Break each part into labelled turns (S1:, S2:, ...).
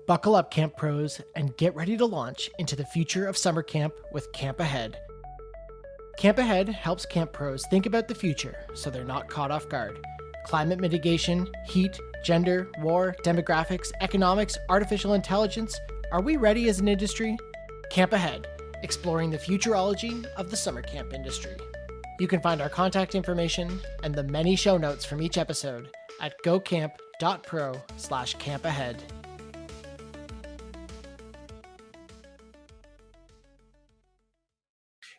S1: Buckle up, Camp Pros, and get ready to launch into the future of summer camp with Camp Ahead. Camp Ahead helps Camp Pros think about the future so they're not caught off guard. Climate mitigation, heat, gender, war, demographics, economics, artificial intelligence. Are we ready as an industry? Camp Ahead, exploring the futurology of the summer camp industry. You can find our contact information and the many show notes from each episode at gocamp.pro/campahead.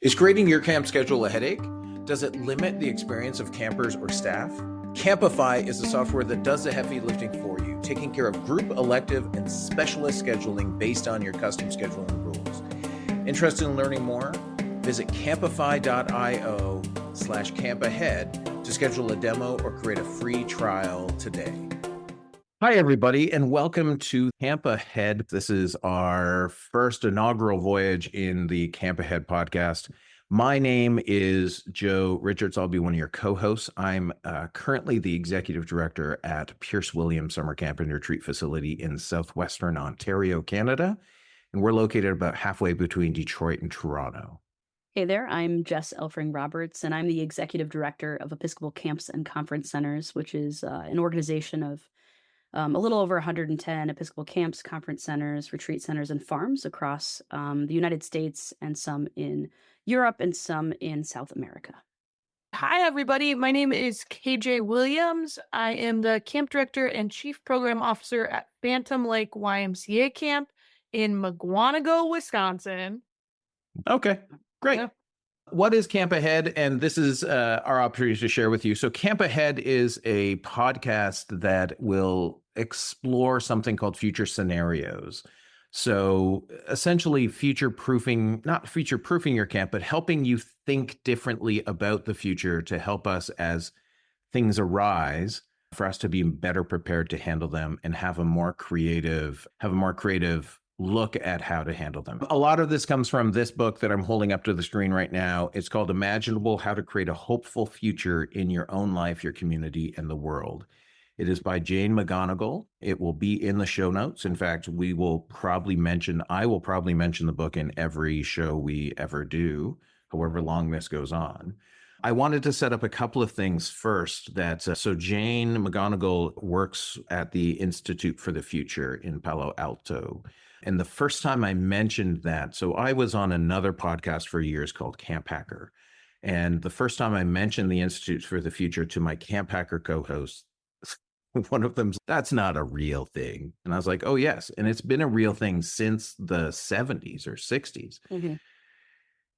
S2: Is creating your camp schedule a headache? Does it limit the experience of campers or staff? Campify is the software that does the heavy lifting for you, taking care of group, elective, and specialist scheduling based on your custom scheduling rules. Interested in learning more? Visit campify.io/campahead to schedule a demo or create a free trial today. Hi, everybody, and welcome to Camp Ahead. This is our first inaugural voyage in the Camp Ahead podcast. My name is Joe Richards. I'll be one of your co-hosts. I'm currently the executive director at Pierce Williams Summer Camp and Retreat Facility in southwestern Ontario, Canada, and we're located about halfway between Detroit and Toronto.
S3: Hey there, I'm Jess Elfring-Roberts, and I'm the executive director of Episcopal Camps and Conference Centers, which is an organization of a little over 110 Episcopal camps, conference centers, retreat centers, and farms across the United States, and some in Europe and some in South America.
S4: Hi, everybody. My name is KJ Williams. I am the camp director and chief program officer at Phantom Lake YMCA Camp in McGuanago, Wisconsin.
S2: Okay, great.
S4: Yeah.
S2: What is Camp Ahead? And this is our opportunity to share with you. So Camp Ahead is a podcast that will explore something called future scenarios. So essentially not future proofing your camp, but helping you think differently about the future to help us as things arise, for us to be better prepared to handle them and have a more creative look at how to handle them. A lot of this comes from this book that I'm holding up to the screen right now. It's called Imaginable: How to Create a Hopeful Future in Your Own Life, Your Community, and the World. It is by Jane McGonigal. It will be in the show notes. In fact, I will probably mention the book in every show we ever do, however long this goes on. I wanted to set up a couple of things first. So Jane McGonigal works at the Institute for the Future in Palo Alto. And the first time I mentioned that, so I was on another podcast for years called Camp Hacker. And the first time I mentioned the Institute for the Future to my Camp Hacker co-hosts, one of them's, that's not a real thing. And I was like, oh, yes. And it's been a real thing since the 70s or 60s.
S3: Mm-hmm.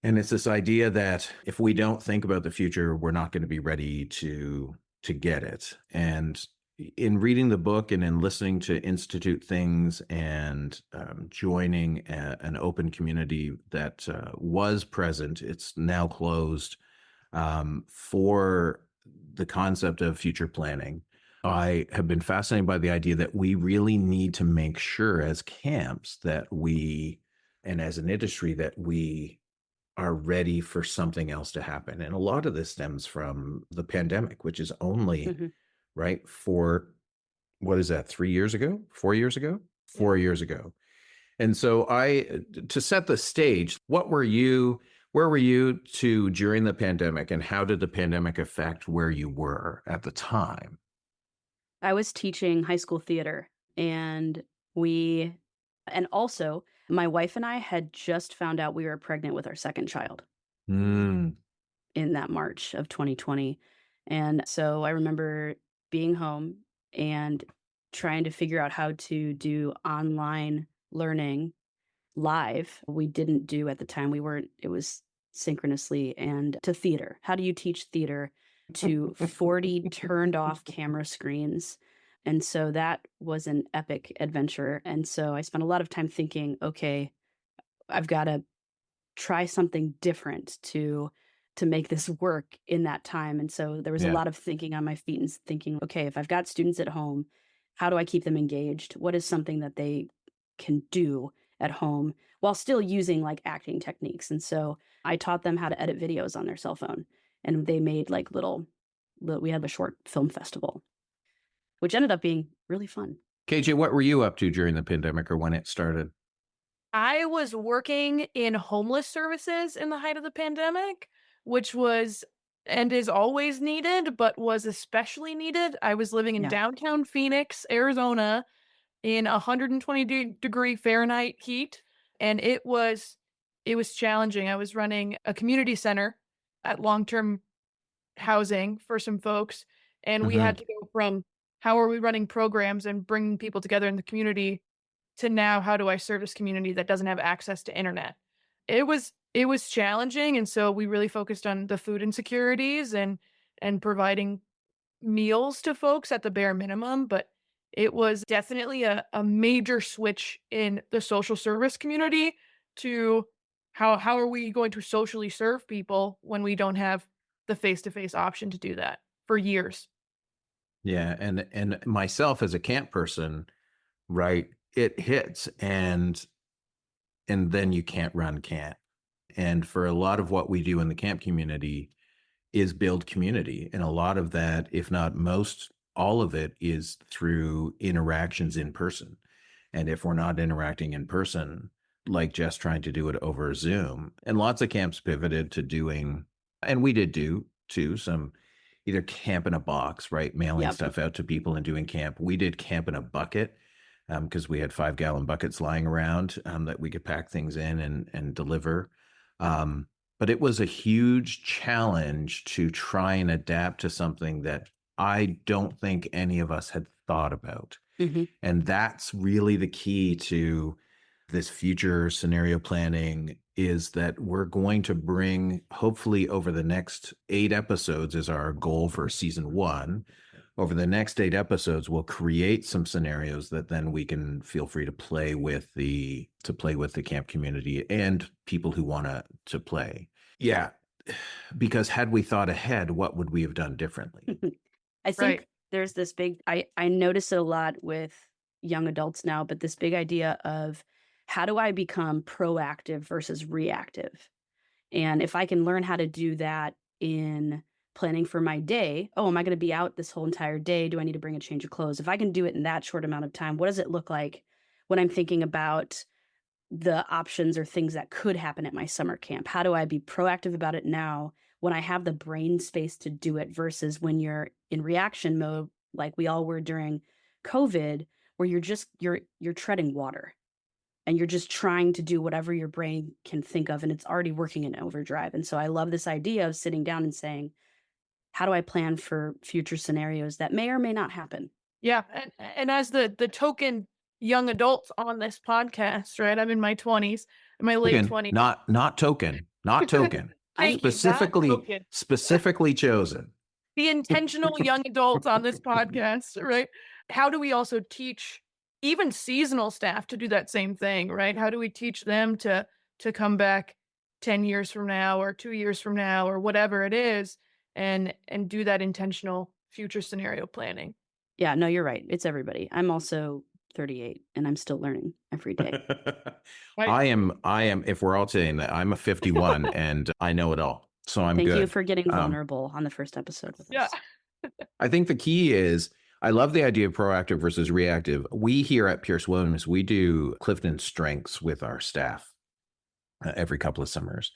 S2: And it's this idea that if we don't think about the future, we're not going to be ready to get it. And in reading the book and in listening to Institute things and joining an open community that was present, it's now closed, for the concept of future planning. I have been fascinated by the idea that we really need to make sure as camps and as an industry that we are ready for something else to happen. And a lot of this stems from the pandemic, which is only, right, for, what is that, 3 years ago, 4 years ago? 4 years ago. And so to set the stage, where were you during the pandemic, and how did the pandemic affect where you were at the time?
S3: I was teaching high school theater, and also my wife and I had just found out we were pregnant with our second child in that March of 2020. And so I remember being home and trying to figure out how to do online learning live. We didn't do at the time. It was synchronously, and to theater. How do you teach theater to 40 turned off camera screens? And so that was an epic adventure. And so I spent a lot of time thinking, okay, I've got to try something different to make this work in that time. And so there was a lot of thinking on my feet and thinking, okay, if I've got students at home, how do I keep them engaged? What is something that they can do at home while still using like acting techniques? And so I taught them how to edit videos on their cell phone. And they made like we had a short film festival, which ended up being really fun.
S2: KJ, what were you up to during the pandemic or when it started?
S4: I was working in homeless services in the height of the pandemic, which was and is always needed, but was especially needed. I was living in
S3: Yeah.
S4: downtown Phoenix, Arizona, in 120 degree Fahrenheit heat, and it was challenging. I was running a community center at long-term housing for some folks, and we had
S2: Hmm.
S4: to go from how are we running programs and bringing people together in the community to now how do I serve this community that doesn't have access to internet. It was challenging, and so we really focused on the food insecurities and providing meals to folks at the bare minimum, but it was definitely a major switch in the social service community to how are we going to socially serve people when we don't have the face-to-face option to do that for years.
S2: Yeah, and myself as a camp person, right? It hits, and then you can't run camp. And for a lot of what we do in the camp community is build community, and a lot of that, if not most, all of it is through interactions in person. And if we're not interacting in person, like just trying to do it over Zoom, and lots of camps pivoted to doing, and we did do too, some either camp in a box, right? Mailing
S3: Yep.
S2: stuff out to people and doing camp. We did camp in a bucket because we had 5 gallon buckets lying around that we could pack things in and deliver. Um, but it was a huge challenge to try and adapt to something that I don't think any of us had thought about.
S3: Hmm.
S2: And that's really the key to this future scenario planning, is that we're going to bring, hopefully over the next 8 episodes is our goal for season 1. Over the next 8 episodes, we'll create some scenarios that then we can feel free to play with the camp community and people who want to play. Yeah, because had we thought ahead, what would we have done differently?
S3: I think
S4: Right.
S3: there's this big, I notice it a lot with young adults now, but this big idea of how do I become proactive versus reactive? And if I can learn how to do that in planning for my day, oh, am I going to be out this whole entire day? Do I need to bring a change of clothes? If I can do it in that short amount of time, what does it look like when I'm thinking about the options or things that could happen at my summer camp? How do I be proactive about it now when I have the brain space to do it versus when you're in reaction mode, like we all were during COVID, where you're treading water and you're just trying to do whatever your brain can think of and it's already working in overdrive. And so I love this idea of sitting down and saying, how do I plan for future scenarios that may or may not happen?
S4: Yeah, and as the token young adult on this podcast, right? I'm in my 20s, in my late
S2: Token,
S4: 20s.
S2: not token, not token.
S4: Thank you. Not
S2: Specifically,
S4: token.
S2: specifically chosen.
S4: The intentional young adults on this podcast, right? How do we also teach even seasonal staff to do that same thing, right? How do we teach them to come back 10 years from now or 2 years from now or whatever it is and do that intentional future scenario planning?
S3: Yeah, no, you're right. It's everybody. I'm also 38 and I'm still learning every day.
S4: Right.
S2: I am, if we're all saying that, I'm a 51 and I know it all. So I'm
S3: Thank
S2: good.
S3: you for getting vulnerable on the first episode with
S4: Yeah.
S3: us.
S2: I think the key is, I love the idea of proactive versus reactive. We here at Pierce Williams, we do Clifton Strengths with our staff every couple of summers.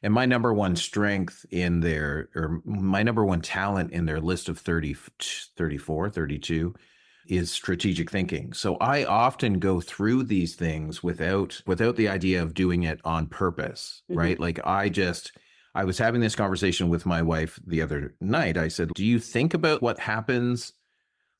S2: And my number one strength in their, or my number one talent in their list of 30, 34, 32 is strategic thinking. So I often go through these things without the idea of doing it on purpose, right? Like I was having this conversation with my wife the other night. I said, do you think about what happens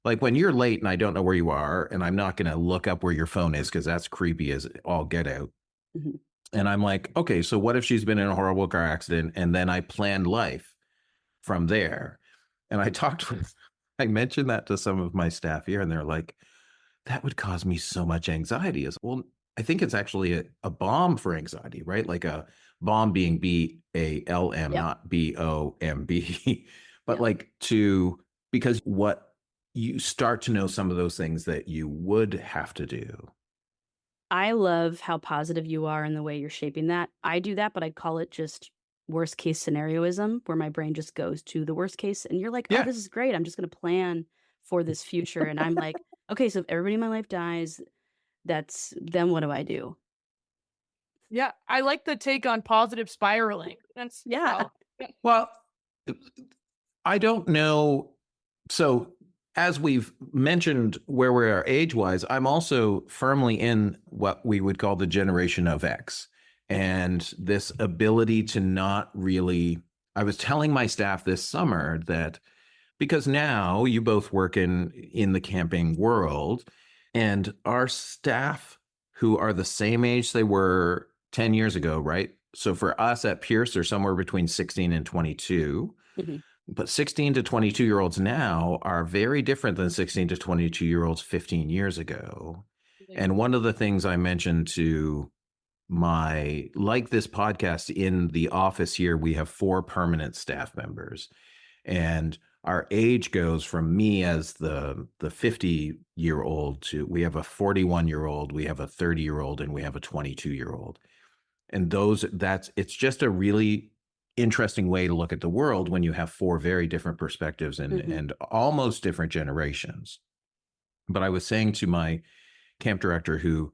S2: like when you're late and I don't know where you are, and I'm not going to look up where your phone is because that's creepy as all get out.
S3: Mhm.
S2: And I'm like, okay, so what if she's been in a horrible car accident? And then I planned life from there. And I mentioned that to some of my staff here, and they're like, that would cause me so much anxiety. Well, I think it's actually a bomb for anxiety, right? Like a bomb being BALM,
S3: Yep.
S2: not BOMB. But
S3: Yep.
S2: because what you start to know some of those things that you would have to do.
S3: I love how positive you are in the way you're shaping that. I do that, but I call it just worst case scenarioism, where my brain just goes to the worst case. And you're like, oh,
S2: Yeah.
S3: this is great. I'm just going to plan for this future. And I'm like, okay, so if everybody in my life dies, then what do I do?
S4: Yeah, I like the take on positive spiraling. That's
S3: Yeah.
S4: yeah.
S2: Well, I don't know. So, as we've mentioned where we are age wise, I'm also firmly in what we would call the generation of X. And this ability to not really, I was telling my staff this summer that because now you both work in the camping world, and our staff who are the same age they were 10 years ago, right? So for us at Pierce, they're somewhere between 16 and 22.
S3: Mhm.
S2: But 16 to 22-year-olds now are very different than 16 to 22-year-olds 15 years ago. And one of the things I mentioned to like this podcast in the office here, we have 4 permanent staff members. And our age goes from me as the 50-year-old to we have a 41-year-old, we have a 30-year-old, and we have a 22-year-old. And it's just a really interesting way to look at the world when you have 4 very different perspectives and almost different generations. But I was saying to my camp director who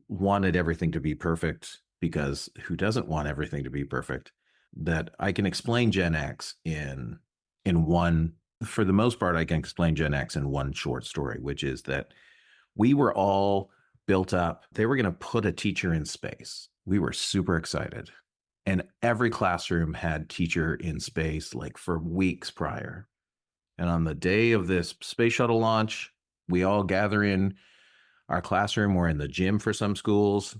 S2: wanted everything to be perfect, because who doesn't want everything to be perfect, that I can explain Gen X in one, for the most part, I can explain Gen X in one short story, which is that we were all built up. They were going to put a teacher in space. We were super excited. And every classroom had teacher in space like for weeks prior. And on the day of this space shuttle launch, we all gather in our classroom. We're in the gym for some schools.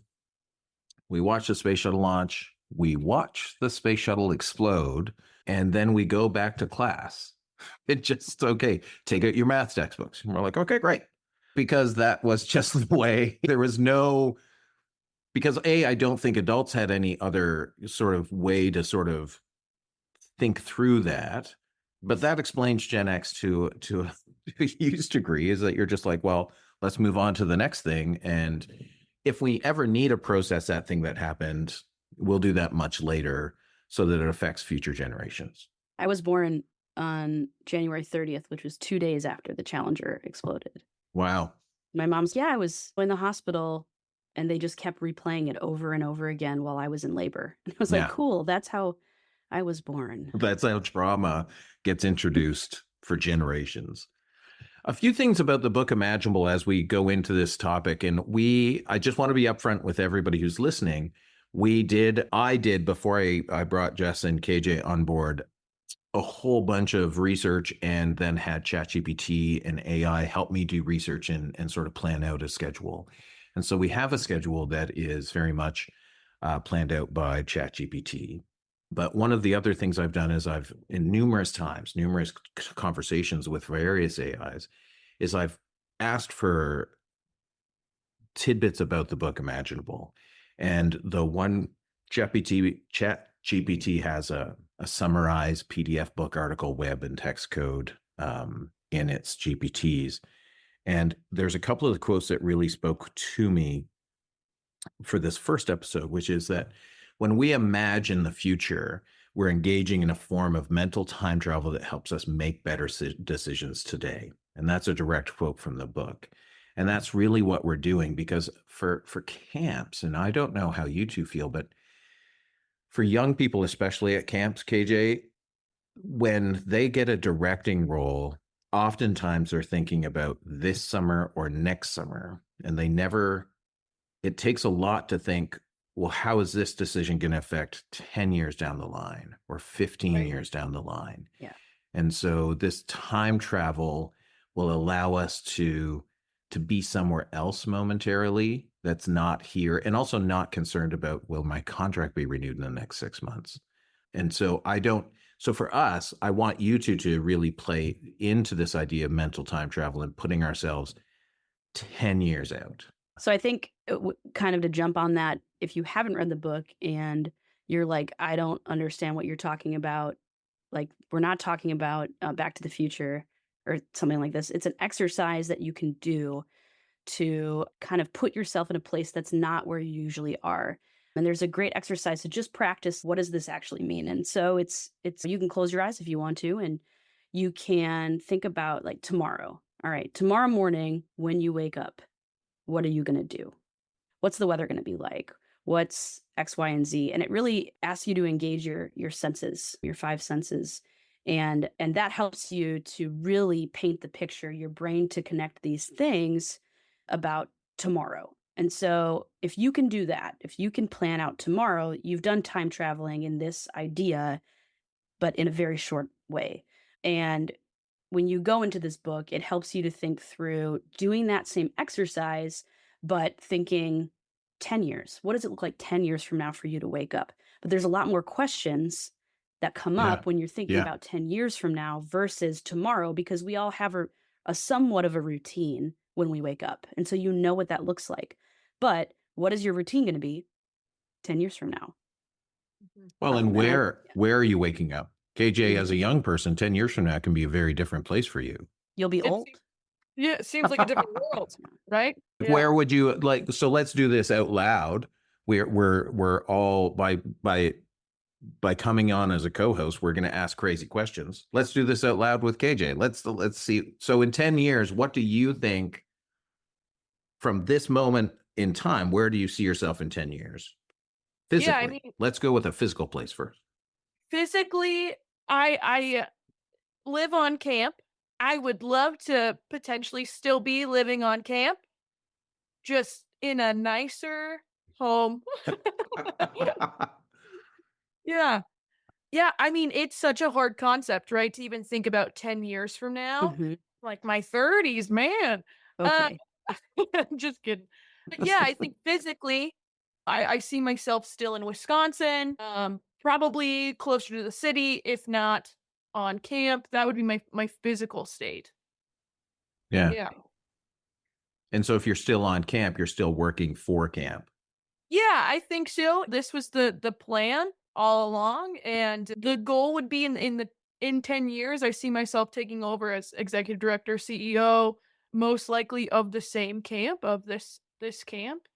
S2: We watch the space shuttle launch. We watch the space shuttle explode. And then we go back to class. It just, okay, take out your math textbooks. And we're like, okay, great. Because that was just the way. There was no, because I don't think adults had any other sort of way to sort of think through that. But that explains Gen X to a huge degree, is that you're just like, well, let's move on to the next thing. And if we ever need to process that thing that happened, we'll do that much later so that it affects future generations.
S3: I was born on January 30th, which was 2 days after the Challenger exploded.
S2: Wow.
S3: My mom's, I was in the hospital and they just kept replaying it over and over again while I was in labor. And I was like,
S2: Yeah.
S3: cool, that's how I was born.
S2: That's how trauma gets introduced for generations. A few things about the book Imaginable as we go into this topic. And I just want to be upfront with everybody who's listening. I did before I brought Jess and KJ on board, a whole bunch of research, and then had ChatGPT and AI help me do research and sort of plan out a schedule. And so we have a schedule that is very much planned out by ChatGPT. But one of the other things I've done is in numerous conversations with various AIs, is I've asked for tidbits about the book Imaginable. And the one ChatGPT has a summarized PDF book article, web and text code in its GPTs. And there's a couple of the quotes that really spoke to me for this first episode, which is that when we imagine the future, we're engaging in a form of mental time travel that helps us make better decisions today. And that's a direct quote from the book. And that's really what we're doing, because for camps, and I don't know how you two feel, but for young people, especially at camps, KJ, when they get a directing role, oftentimes they're thinking about this summer or next summer, and it takes a lot to think, well, how is this decision going to affect 10 years down the line or 15 years down the line?
S3: Yeah.
S2: And so this time travel will allow us to be somewhere else momentarily that's not here, and also not concerned about, will my contract be renewed in the next 6 months? And so so for us, I want you two to really play into this idea of mental time travel and putting ourselves 10 years out.
S3: So I think kind of to jump on that, if you haven't read the book and you're like, I don't understand what you're talking about, like we're not talking about Back to the Future or something like this. It's an exercise that you can do to kind of put yourself in a place that's not where you usually are. And there's a great exercise to just practice, what does this actually mean? And so it's you can close your eyes if you want to, and you can think about like tomorrow. All right, tomorrow morning when you wake up, what are you going to do? What's the weather going to be like? What's X, Y, and Z? And it really asks you to engage your senses, your five senses. And that helps you to really paint the picture, your brain to connect these things about tomorrow. And so if you can do that, if you can plan out tomorrow, you've done time traveling in this idea, but in a very short way. And when you go into this book, it helps you to think through doing that same exercise, but thinking 10 years. What does it look like 10 years from now for you to wake up? But there's a lot more questions that come
S2: Yeah.
S3: up when you're thinking
S2: Yeah.
S3: about 10 years from now versus tomorrow, because we all have a somewhat of a routine when we wake up. And so you know what that looks like. But what is your routine going to be 10 years from now?
S2: Well, and where are you waking up? KJ,
S3: Mhm.
S2: as a young person, 10 years from now can be a very different place for you.
S3: You'll be
S4: It
S3: old.
S4: Yeah, it seems like a different world, right? Yeah.
S2: Where would you like, so let's do this out loud. We're all by coming on as a co-host, we're going to ask crazy questions. Let's do this out loud with KJ. Let's see. So in 10 years, what do you think from this moment in time, where do you see yourself in 10 years? Physically.
S4: Yeah, I mean,
S2: let's go with a physical place first.
S4: physically, I live on camp. I would love to potentially still be living on camp, just in a nicer home. Yeah. Yeah, I mean, it's such a hard concept, right? To even think about 10 years from now.
S3: Mhm.
S4: Like my 30s, man. Uh,
S3: Okay.
S4: just kidding. But yeah, I think physically, I see myself still in Wisconsin, probably closer to the city, if not on camp. That would be my physical state.
S2: Yeah.
S4: Yeah.
S2: And so if you're still on camp, you're still working for camp.
S4: Yeah, I think so. This was the plan all along, and the goal would be in 10 years, I see myself taking over as executive director, CEO, most likely of the same camp, of this camp.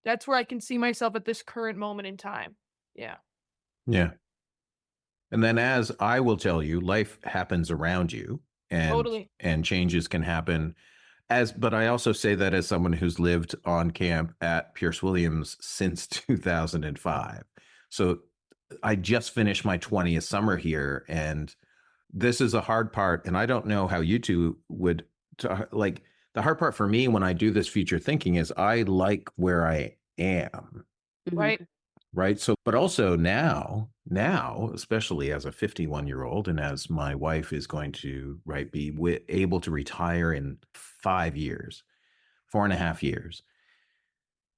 S4: That's where I can see myself at this current moment in time. Yeah.
S2: Yeah. And then as I will tell you, life happens around you
S4: Totally.
S2: and changes can happen but I also say that as someone who's lived on camp at Pierce Williams since 2005. So I just finished my 20th summer here, and this is a hard part. And I don't know how you two would like. The hard part for me when I do this future thinking is I like where I am.
S3: Mhm.
S4: Right.
S2: Right. So, but also now, especially as a 51-year-old, and as my wife is going to, be able to retire in 5 years, 4.5 years.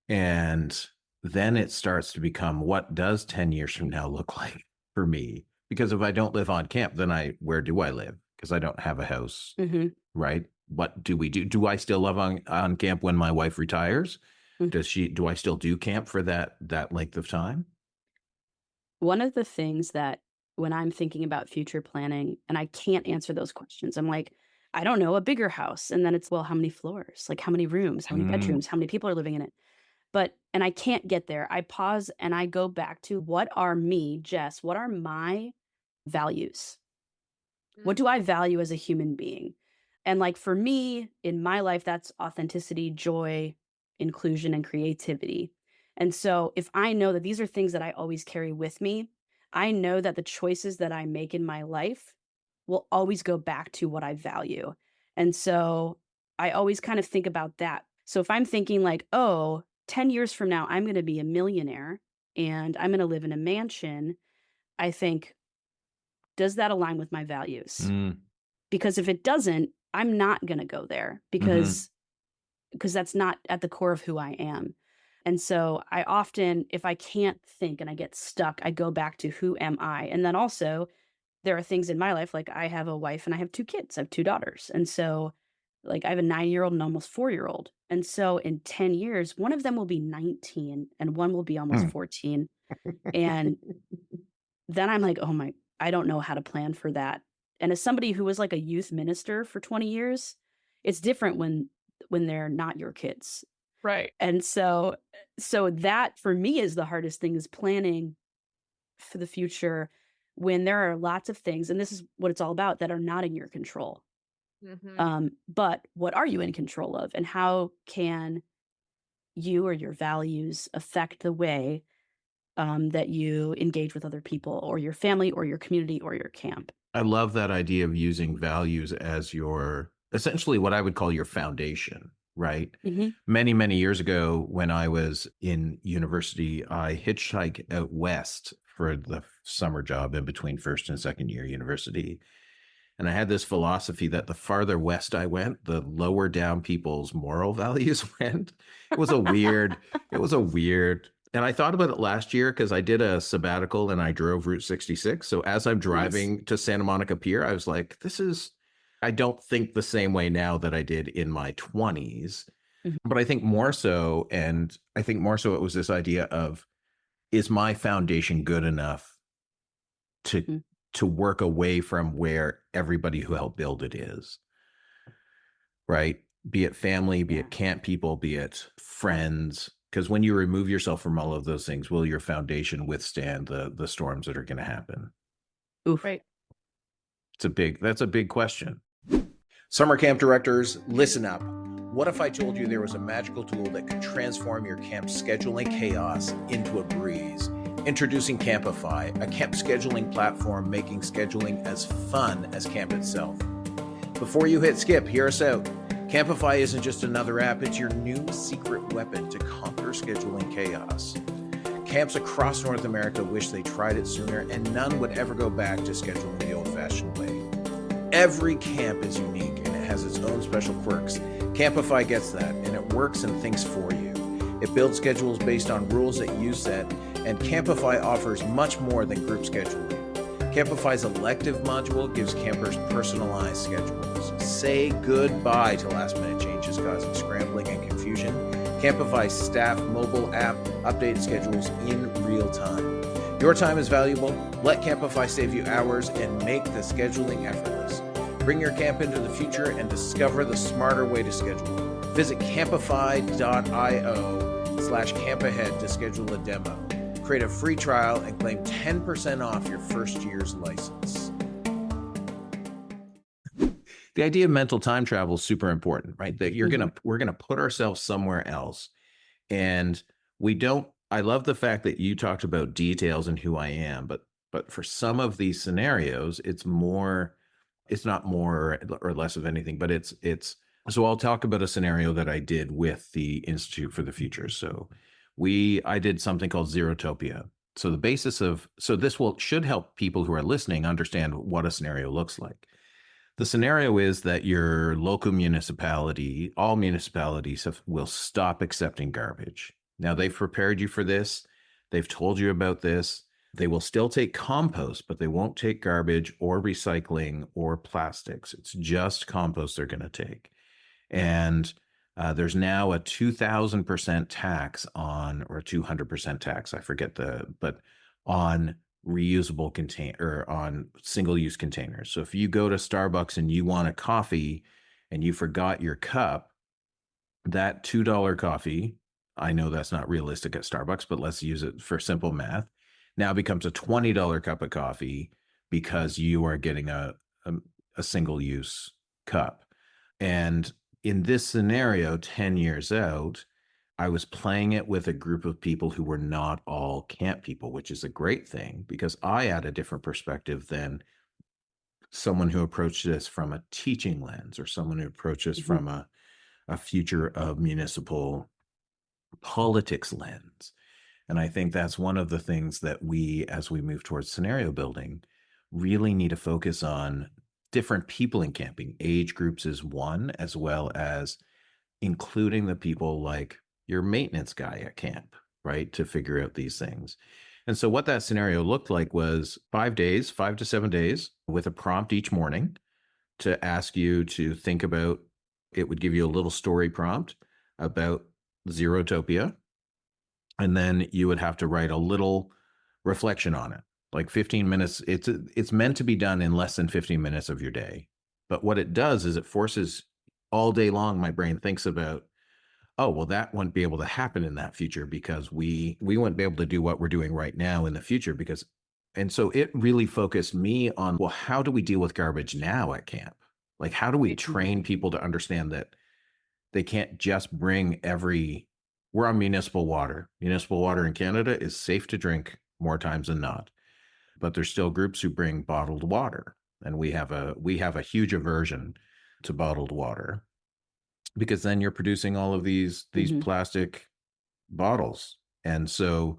S2: And then it starts to become, what does 10 years from now look like for me? Because if I don't live on camp, then where do I live? Because I don't have a house,
S3: Mhm.
S2: right? What do we do? Do I still live on camp when my wife retires?
S3: Mhm.
S2: Do I still do camp for that length of time?
S3: One of the things that when I'm thinking about future planning and I can't answer those questions, I'm like, I don't know, a bigger house. And then it's, well, how many floors? Like, how many rooms? How many bedrooms? How many people are living in it? And I can't get there. I pause and I go back to, what are me, Jess, what are my values? What do I value as a human being? And like for me, in my life, that's authenticity, joy, inclusion, and creativity. And so if I know that these are things that I always carry with me, I know that the choices that I make in my life will always go back to what I value. And so I always kind of think about that. So if I'm thinking like, oh, 10 years from now, I'm going to be a millionaire and I'm going to live in a mansion, I think, does that align with my values? Because if it doesn't, I'm not going to go there because that's not at the core of who I am. And so I often, if I can't think and I get stuck, I go back to, who am I? And then also there are things in my life, like I have a wife and I have 2 kids. I have 2 daughters. And so like I have a 9-year-old and almost 4-year-old. And so in 10 years, one of them will be 19 and one will be almost 14. And then I'm like, oh my, I don't know how to plan for that. And as somebody who was like a youth minister for 20 years, it's different when they're not your kids.
S4: Right.
S3: And so that for me is the hardest thing, is planning for the future when there are lots of things, and this is what it's all about, that are not in your control. But what are you in control of, and how can you or your values affect the way that you engage with other people or your family or your community or your camp?
S2: I love that idea of using values as your essentially what I would call your foundation, right?
S3: hmm
S2: Many, many years ago, when I was in university, I hitchhiked out west for the summer job in between first and second year university. And I had this philosophy that the farther west I went, the lower down people's moral values went. It was a weird, it was a weird, and I thought about it last year because I did a sabbatical and I drove Route 66. So as I'm
S3: Nice.
S2: driving to Santa Monica Pier, I was like, I don't think the same way now that I did in my 20s.
S3: Mhm.
S2: But I think more so, and I think more so it was this idea of, is my foundation good enough to
S3: Mhm.
S2: to work away from where everybody who helped build it is, right? Be it family, be
S3: Yeah.
S2: it camp people, be it friends. Because when you remove yourself from all of those things, will your foundation withstand the storms that are going to happen?
S3: Oof.
S4: Right.
S2: That's a big question. Summer camp directors, listen up. What if I told you there was a magical tool that could transform your camp scheduling chaos into a breeze? Introducing Campify, a camp scheduling platform making scheduling as fun as camp itself. Before you hit skip, hear us out. Campify isn't just another app, it's your new secret weapon to conquer scheduling chaos. Camps across North America wish they tried it sooner, and none would ever go back to scheduling the old-fashioned way. Every camp is unique, and it has its own special quirks. Campify gets that, and it works and thinks for you. It builds schedules based on rules that you set, and Campify offers much more than group scheduling. Campify's elective module gives campers personalized schedules. Say goodbye to last-minute changes causing scrambling and confusion. Campify's staff mobile app updates schedules in real time. Your time is valuable. Let Campify save you hours and make the scheduling effortless. Bring your camp into the future and discover the smarter way to schedule. Visit campify.io/campahead to schedule a demo. Create a free trial and claim 10% off your first year's license. The idea of mental time travel is super important, right? That we're gonna put ourselves somewhere else. And I love the fact that you talked about details and who I am, but for some of these scenarios, it's not more or less of anything, but so I'll talk about a scenario that I did with the Institute for the Future. So I did something called Zerotopia. So this should help people who are listening understand what a scenario looks like. The scenario is that your local municipality, all municipalities will stop accepting garbage. Now, they've prepared you for this. They've told you about this. They will still take compost, but they won't take garbage or recycling or plastics. It's just compost they're going to take. And there's now a 2,000% tax or a 200% tax, I forget but on reusable container or on single-use containers. So if you go to Starbucks and you want a coffee and you forgot your cup, that $2 coffee, I know that's not realistic at Starbucks, but let's use it for simple math, now becomes a $20 cup of coffee because you are getting a single-use cup. And in this scenario, 10 years out, I was playing it with a group of people who were not all camp people, which is a great thing because I had a different perspective than someone who approached this from a teaching lens or someone who approached this from a future of municipal politics lens. And I think that's one of the things that as we move towards scenario building, really need to focus on different people in camping. Age groups is one, as well as including the people like your maintenance guy at camp, right? To figure out these things. And so what that scenario looked like was 5 to 7 days with a prompt each morning to ask you to think about, it would give you a little story prompt about Zerotopia. And then you would have to write a little reflection on it, like 15 minutes. It's meant to be done in less than 15 minutes of your day. But what it does is it forces all day long, my brain thinks about, oh, well, that wouldn't be able to happen in that future because we wouldn't be able to do what we're doing right now in the future and so it really focused me on, well, how do we deal with garbage now at camp? Like, how do we train people to understand that they can't just bring we're on municipal water. Municipal water in Canada is safe to drink more times than not. But there's still groups who bring bottled water. And we have a huge aversion to bottled water, because then you're producing all of these plastic bottles. And so,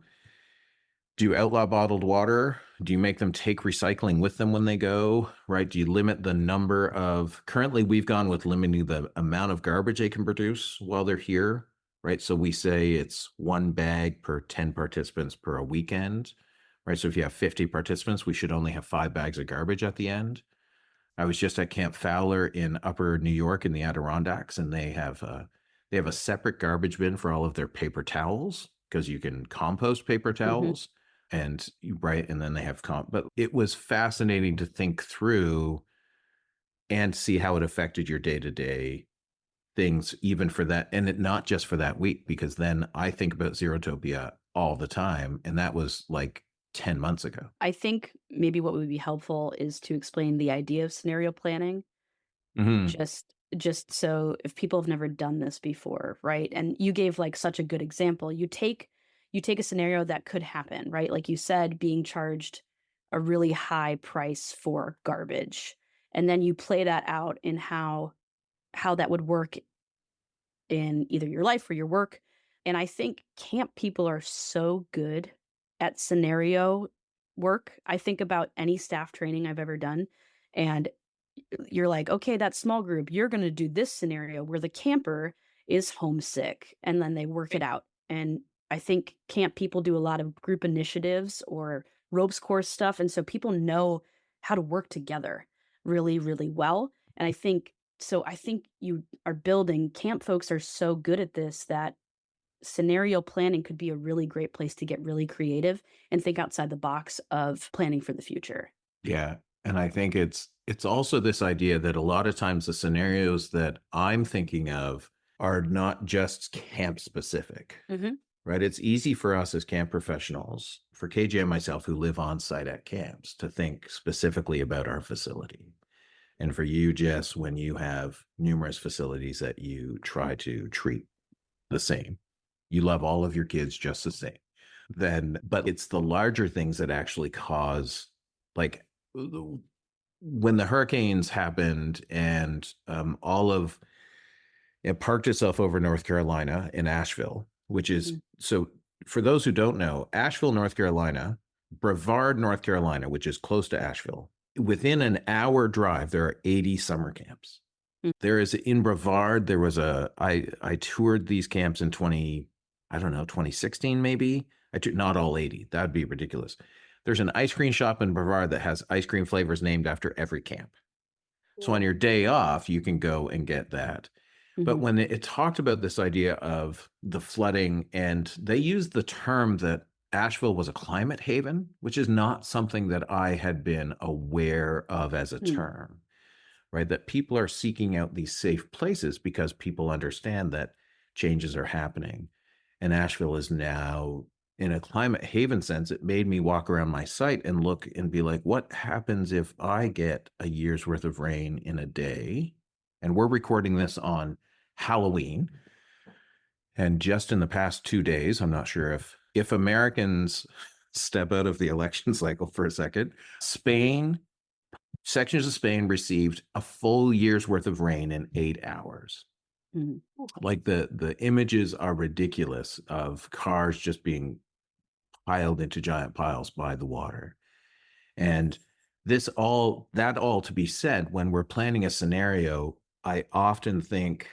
S2: do you outlaw bottled water? Do you make them take recycling with them when they go, right? Do you limit the number currently we've gone with limiting the amount of garbage they can produce while they're here, right? So we say it's 1 bag per 10 participants per a weekend, right? So if you have 50 participants, we should only have 5 bags of garbage at the end. I was just at Camp Fowler in Upper New York in the Adirondacks, and they have a separate garbage bin for all of their paper towels, because you can compost paper towels. And then they have but it was fascinating to think through and see how it affected your day-to-day things, even for that, and not just for that week, because then I think about Zerotopia all the time, and that was like 10 months ago.
S3: I think maybe what would be helpful is to explain the idea of scenario planning. Just so if people have never done this before, right? And you gave like such a good example. You take a scenario that could happen, right? Like you said, being charged a really high price for garbage. And then you play that out in how that would work in either your life or your work. And I think camp people are so good at scenario work. I think about any staff training I've ever done, and you're like, okay, that small group, you're going to do this scenario where the camper is homesick, and then they work it out. And I think camp people do a lot of group initiatives or ropes course stuff. And so people know how to work together really, really well. And I think you are building, camp folks are so good at this that scenario planning could be a really great place to get really creative and think outside the box of planning for the future.
S2: Yeah. And I think it's also this idea that a lot of times the scenarios that I'm thinking of are not just camp specific, right? It's easy for us as camp professionals, for KJ and myself who live on site at camps, to think specifically about our facility. And for you, Jess, when you have numerous facilities that you try to treat the same, you love all of your kids just the same. But it's the larger things that actually cause, like, when the hurricanes happened and it parked itself over North Carolina in Asheville, which is, so for those who don't know, Asheville, North Carolina, Brevard, North Carolina, which is close to Asheville, within an hour drive, there are 80 summer camps. There is, in Brevard, there was I toured these camps in 2016 maybe. Not all 80. That'd be ridiculous. There's an ice cream shop in Brevard that has ice cream flavors named after every camp. So on your day off, you can go and get that. But when it talked about this idea of the flooding, and they used the term that Asheville was a climate haven, which is not something that I had been aware of as a term, right? That people are seeking out these safe places because people understand that changes are happening. And Asheville is now, in a climate haven sense, it made me walk around my site and look and be like, what happens if I get a year's worth of rain in a day? And we're recording this on Halloween. And just in the past 2 days, I'm not sure if Americans step out of the election cycle for a second, sections of Spain received a full year's worth of rain in 8 hours. Like the images are ridiculous of cars just being piled into giant piles by the water. And that all to be said, when we're planning a scenario, I often think,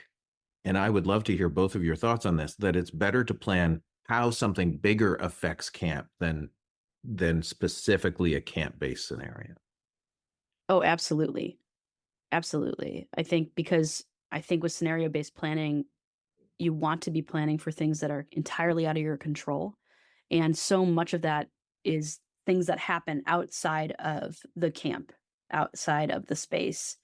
S2: and I would love to hear both of your thoughts on this, that it's better to plan how something bigger affects camp than specifically a camp-based scenario.
S3: Oh, absolutely. Absolutely. I think with scenario-based planning, you want to be planning for things that are entirely out of your control. And so much of that is things that happen outside of the camp, outside of the space.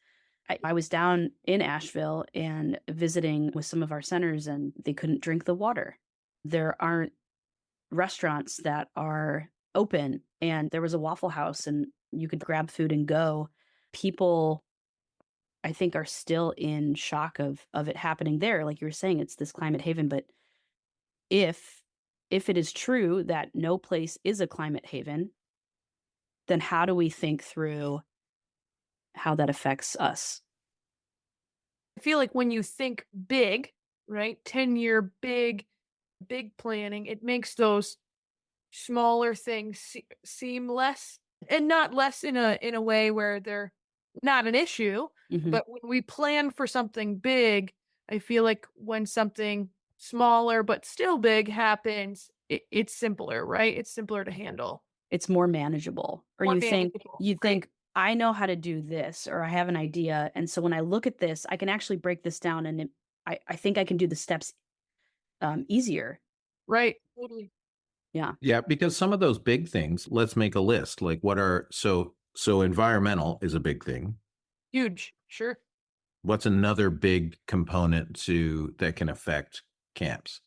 S3: I was down in Asheville and visiting with some of our centers, and they couldn't drink the water. There aren't restaurants that are open, and there was a Waffle House and you could grab food and go. People, I think are still in shock of it happening there. Like you were saying, it's this climate haven. But if it is true that no place is a climate haven, then how do we think through how that affects us?
S4: I feel like when you think big, right, 10-year big planning, it makes those smaller things seem less, and not less in a way where they're not an issue,
S3: Hmm.
S4: but when we plan for something big, I feel like when something smaller but still big happens, it's simpler, right? It's simpler to handle.
S3: It's more manageable. Or
S4: More
S3: you
S4: manageable, right?
S3: think, I know how to do this, or I have an idea. And so when I look at this, I can actually break this down and I think I can do the steps easier.
S4: Right. Totally.
S3: Yeah.
S2: Yeah, because some of those big things, let's make a list. Like what are so environmental is a big thing.
S4: Huge. Sure.
S2: What's another big component to that can affect camps?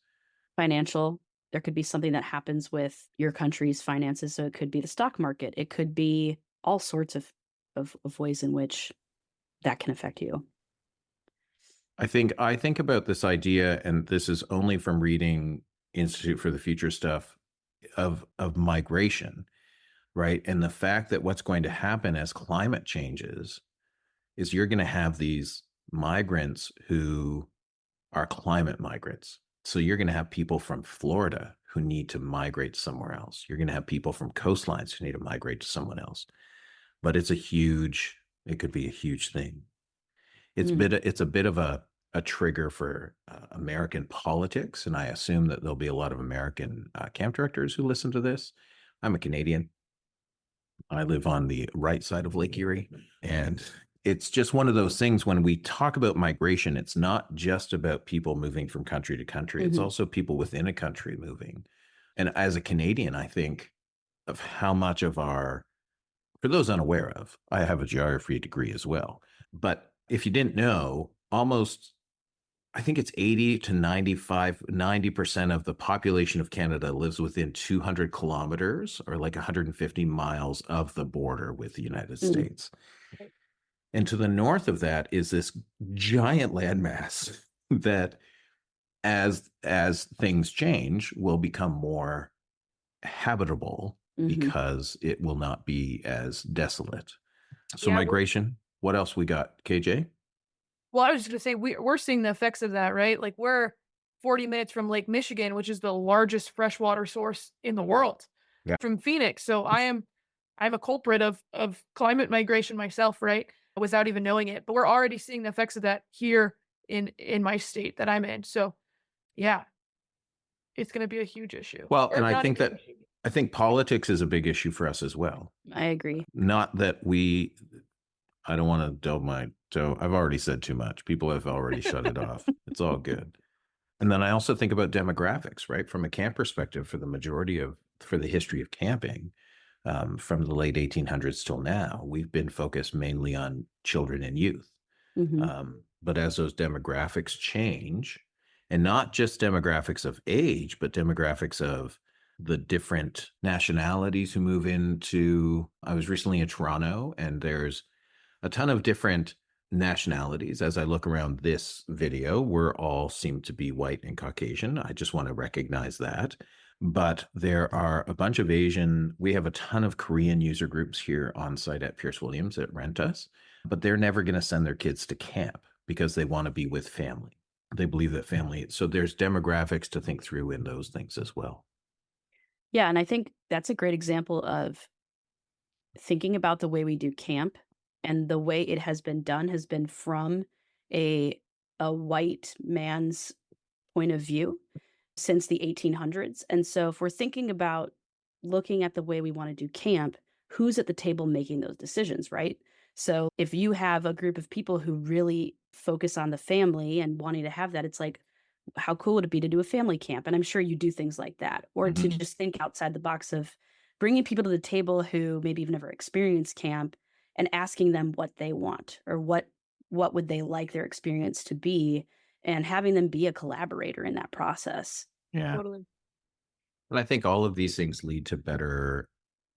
S3: Financial. There could be something that happens with your country's finances. So it could be the stock market. It could be all sorts of ways in which that can affect you.
S2: I think about this idea, and this is only from reading Institute for the Future stuff of migration, right? And the fact that what's going to happen as climate changes is you're going to have these migrants who are climate migrants. So you're going to have people from Florida who need to migrate somewhere else. You're going to have people from coastlines who need to migrate to someone else. But it could be a huge thing. It's a bit of a trigger for American politics, and I assume that there'll be a lot of American camp directors who listen to this. I'm a Canadian. I live on the right side of Lake Erie, and it's just one of those things. When we talk about migration, it's not just about people moving from country to country. It's also people within a country moving. And as a Canadian, I think of how much of our, for those unaware of, I have a geography degree as well. But if you didn't know, I think it's 80 to 90% of the population of Canada lives within 200 kilometers or like 150 miles of the border with the United States. And to the north of that is this giant landmass that as things change will become more habitable because it will not be as desolate. So migration, what else we got, KJ?
S4: Well, I was just going to say, we're seeing the effects of that, right? Like we're 40 minutes from Lake Michigan, which is the largest freshwater source in the world, from Phoenix. So I'm a culprit of climate migration myself, right? Without even knowing it. But we're already seeing the effects of that here in my state that I'm in. So yeah, it's going to be a huge issue.
S2: Well, and I think politics is a big issue for us as well.
S3: I agree.
S2: Not that I don't want to delve my toe. I've already said too much. People have already shut it off. It's all good. And then I also think about demographics, right? From a camp perspective, for the history of camping, from the late 1800s till now, we've been focused mainly on children and youth. But as those demographics change, and not just demographics of age, but demographics of the different nationalities who move into, I was recently in Toronto, and there's a ton of different nationalities. As I look around this video, we're all seem to be white and Caucasian. I just want to recognize that. But there are a bunch of Asian, we have a ton of Korean user groups here on site at Pierce Williams that rent us, but they're never going to send their kids to camp because they want to be with family. They believe that family, so there's demographics to think through in those things as well.
S3: Yeah, and I think that's a great example of thinking about the way we do camp, and the way it has been done has been from a white man's point of view since the 1800s. And so if we're thinking about looking at the way we want to do camp, who's at the table making those decisions, right? So if you have a group of people who really focus on the family and wanting to have that, it's like, how cool would it be to do a family camp? And I'm sure you do things like that, or to just think outside the box of bringing people to the table who maybe have never experienced camp and asking them what they want, or what would they like their experience to be, and having them be a collaborator in that process.
S1: Yeah.
S4: Totally.
S2: And I think all of these things lead to better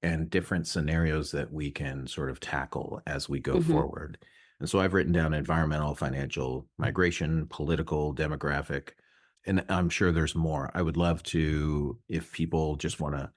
S2: and different scenarios that we can sort of tackle as we go forward. And so I've written down environmental, financial, migration, political, demographic, and I'm sure there's more. I would love to, if people just want to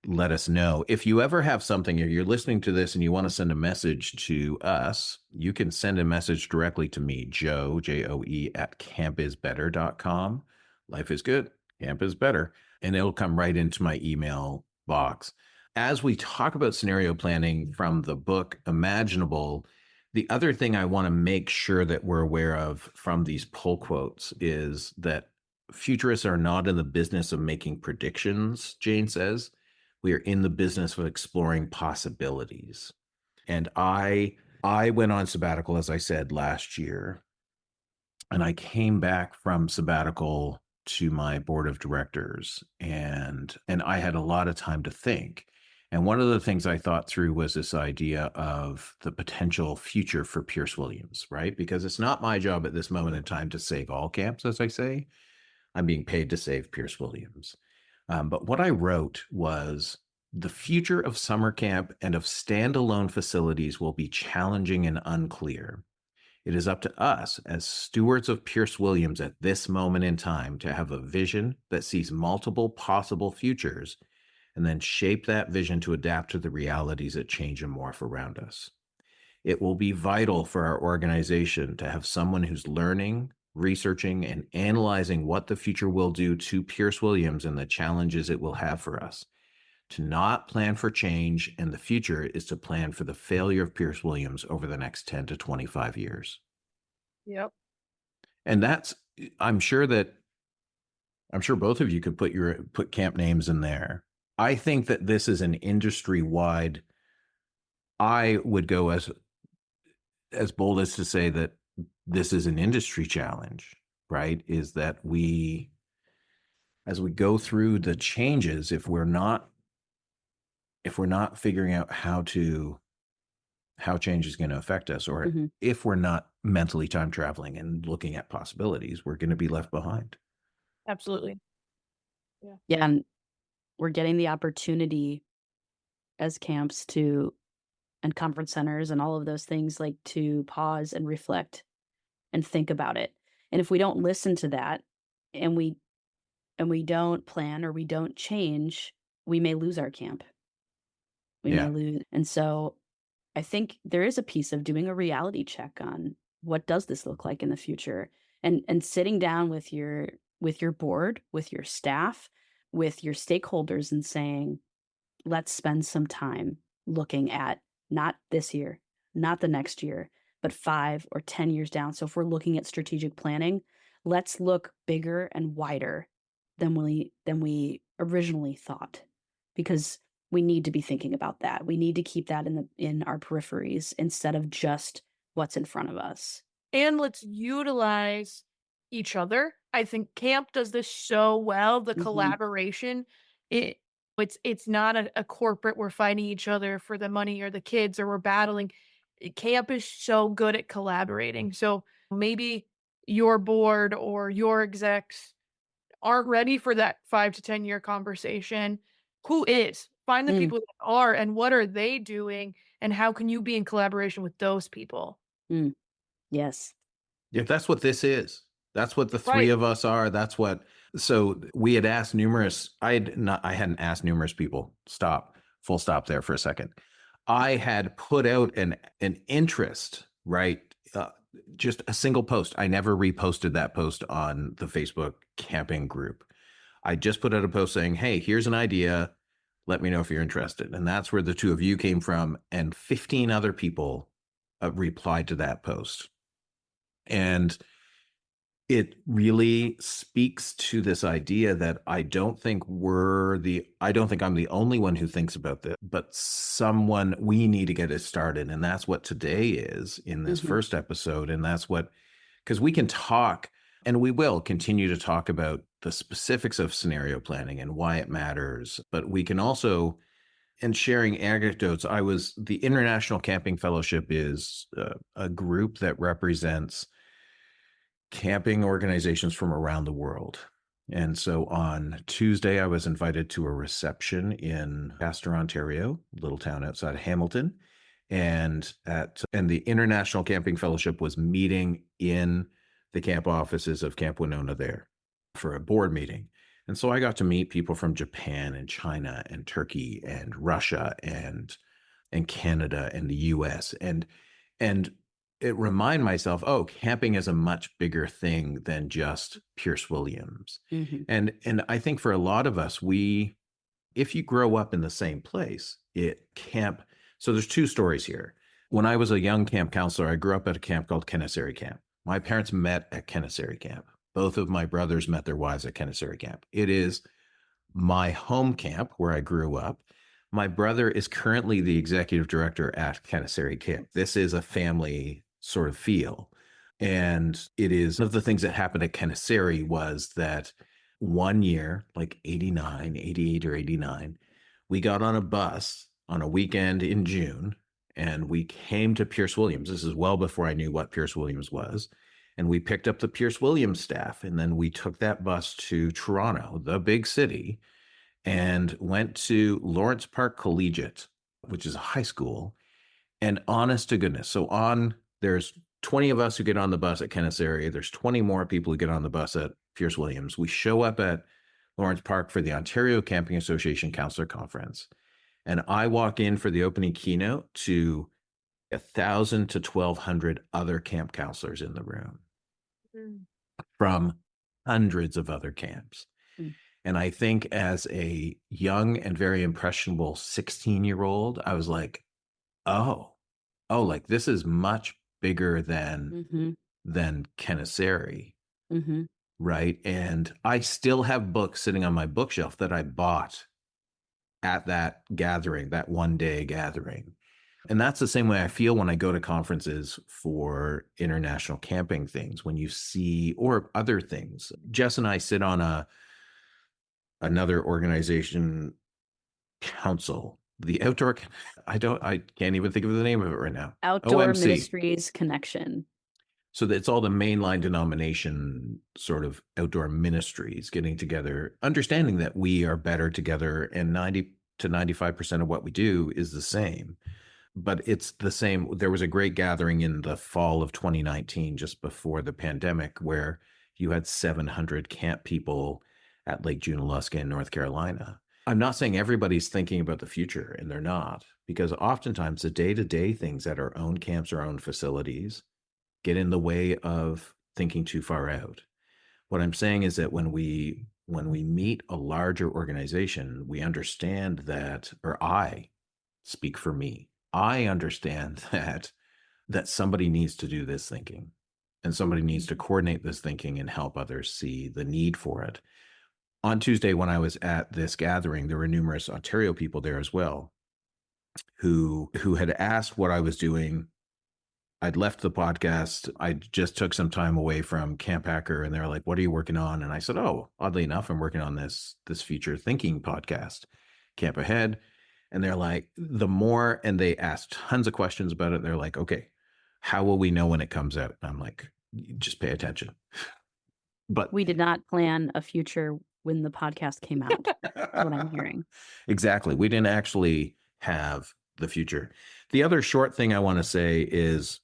S2: let us know. If you ever have something, or you're listening to this and you want to send a message to us, you can send a message directly to me, Joe, Joe, at campisbetter.com. Life is good. Camp is better. And it'll come right into my email box. As we talk about scenario planning from the book Imaginable, the other thing I want to make sure that we're aware of from these pull quotes is that futurists are not in the business of making predictions, Jane says. We are in the business of exploring possibilities. And I went on sabbatical, as I said, last year. And I came back from sabbatical to my board of directors, and I had a lot of time to think. And one of the things I thought through was this idea of the potential future for Pierce Williams, right? Because it's not my job at this moment in time to save all camps, as I say. I'm being paid to save Pierce Williams. But what I wrote was, the future of summer camp and of standalone facilities will be challenging and unclear. It is up to us as stewards of Pierce Williams at this moment in time to have a vision that sees multiple possible futures and then shape that vision to adapt to the realities that change and morph around us. It will be vital for our organization to have someone who's learning, researching, and analyzing what the future will do to Pierce Williams and the challenges it will have for us. To not plan for change and the future is to plan for the failure of Pierce Williams over the next 10 to 25 years.
S4: Yep.
S2: And that's, I'm sure both of you could put camp names in there. I think that this is an industry-wide, I would go as bold as to say that this is an industry challenge, right? Is that as we go through the changes, if we're not figuring out how change is going to affect us, or if we're not mentally time traveling and looking at possibilities, we're going to be left behind.
S4: Absolutely.
S3: Yeah. And we're getting the opportunity as camps and conference centers and all of those things, like, to pause and reflect and think about it. And if we don't listen to that, and we don't plan, or we don't change, we may lose our camp. We may lose. And so I think there is a piece of doing a reality check on what does this look like in the future, and sitting down with your board, with your staff, with your stakeholders, and saying, let's spend some time looking at not this year, not the next year, but 5 or 10 years down. So if we're looking at strategic planning, let's look bigger and wider than we originally thought, because we need to be thinking about that. We need to keep that in our peripheries instead of just what's in front of us.
S4: And let's utilize each other. I think camp does this so well, the collaboration. It's not a corporate, we're fighting each other for the money or the kids, or we're battling. Camp is so good at collaborating. So maybe your board or your execs aren't ready for that 5 to 10 year conversation. Who is? Find the people that are, and what are they doing, and how can you be in collaboration with those people?
S3: Yes.
S2: Yeah, that's what this is. That's what the three of us are. So we had asked I hadn't asked numerous people. Full stop there for a second. I had put out an interest, right? Just a single post. I never reposted that post on the Facebook camping group. I just put out a post saying, hey, here's an idea. Let me know if you're interested. And that's where the two of you came from. And 15 other people replied to that post. And it really speaks to this idea that I don't think I'm the only one who thinks about this, but we need to get it started. And that's what today is in this first episode. And that's because we can talk, and we will continue to talk about the specifics of scenario planning and why it matters. But we can also, and sharing anecdotes, the International Camping Fellowship is a group that represents camping organizations from around the world. And so on Tuesday, I was invited to a reception in Castor, Ontario, a little town outside of Hamilton. And the International Camping Fellowship was meeting in the camp offices of Camp Winona there for a board meeting. And so I got to meet people from Japan and China and Turkey and Russia and Canada and the US. And it reminded myself, oh, camping is a much bigger thing than just Pierce Williams.
S3: Mm-hmm.
S2: And I think for a lot of us, if you grow up in the same place, so there's two stories here. When I was a young camp counselor, I grew up at a camp called Kennesary Camp. My parents met at Kennesary Camp. Both of my brothers met their wives at Kennesary Camp. It is my home camp where I grew up. My brother is currently the executive director at Kennesary Camp. This is a family sort of feel. And it is one of the things that happened at Kennesary was that one year, like 88 or 89, we got on a bus on a weekend in June and we came to Pierce Williams. This is well before I knew what Pierce Williams was. And we picked up the Pierce Williams staff. And then we took that bus to Toronto, the big city, and went to Lawrence Park Collegiate, which is a high school. And honest to goodness, there's 20 of us who get on the bus at Kennesary. There's 20 more people who get on the bus at Pierce Williams. We show up at Lawrence Park for the Ontario Camping Association Counselor Conference. And I walk in for the opening keynote to 1,000 to 1,200 other camp counselors in the room from hundreds of other camps. And I think as a young and very impressionable 16-year-old, I was like, like this is much bigger than Kennesary, right? And I still have books sitting on my bookshelf that I bought at that gathering, that one-day gathering. And that's the same way I feel when I go to conferences for international camping things, when you see, or other things. Jess and I sit on another organization council, the outdoor, I can't even think of the name of it right now.
S3: Outdoor
S2: OMC.
S3: Ministries Connection.
S2: So it's all the mainline denomination sort of outdoor ministries getting together, understanding that we are better together and 90 to 95% of what we do is the same. But it's the same. There was a great gathering in the fall of 2019, just before the pandemic, where you had 700 camp people at Lake Junaluska in North Carolina. I'm not saying everybody's thinking about the future, and they're not, because oftentimes the day-to-day things at our own camps, our own facilities, get in the way of thinking too far out. What I'm saying is that when we meet a larger organization, we understand that, or I speak for me, I understand that somebody needs to do this thinking, and somebody needs to coordinate this thinking and help others see the need for it. On Tuesday, when I was at this gathering, there were numerous Ontario people there as well who had asked what I was doing. I'd left the podcast. I just took some time away from Camp Hacker, and they were like, "What are you working on?" And I said, "Oh, oddly enough, I'm working on this future thinking podcast, Camp Ahead." And they're like, and they asked tons of questions about it. They're like, "Okay, how will we know when it comes out?" And I'm like, "Just pay attention." But
S3: we did not plan a future when the podcast came out. What I'm hearing.
S2: Exactly. We didn't actually have the future. The other short thing I want to say is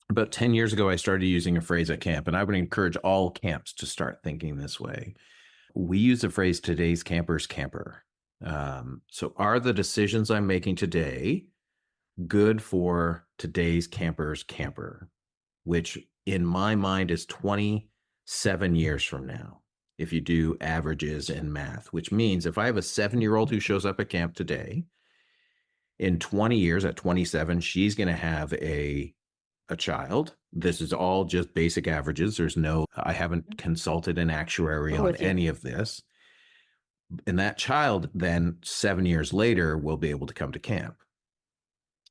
S2: about 10 years ago, I started using a phrase at camp, and I would encourage all camps to start thinking this way. We use the phrase today's camper's camper. So are the decisions I'm making today good for today's camper's camper, which in my mind is 27 years from now, if you do averages and math, which means if I have a 7-year-old who shows up at camp today, in 20 years, at 27, she's going to have a child. This is all just basic averages. I haven't consulted an actuary on any of this. And that child then 7 years later will be able to come to camp.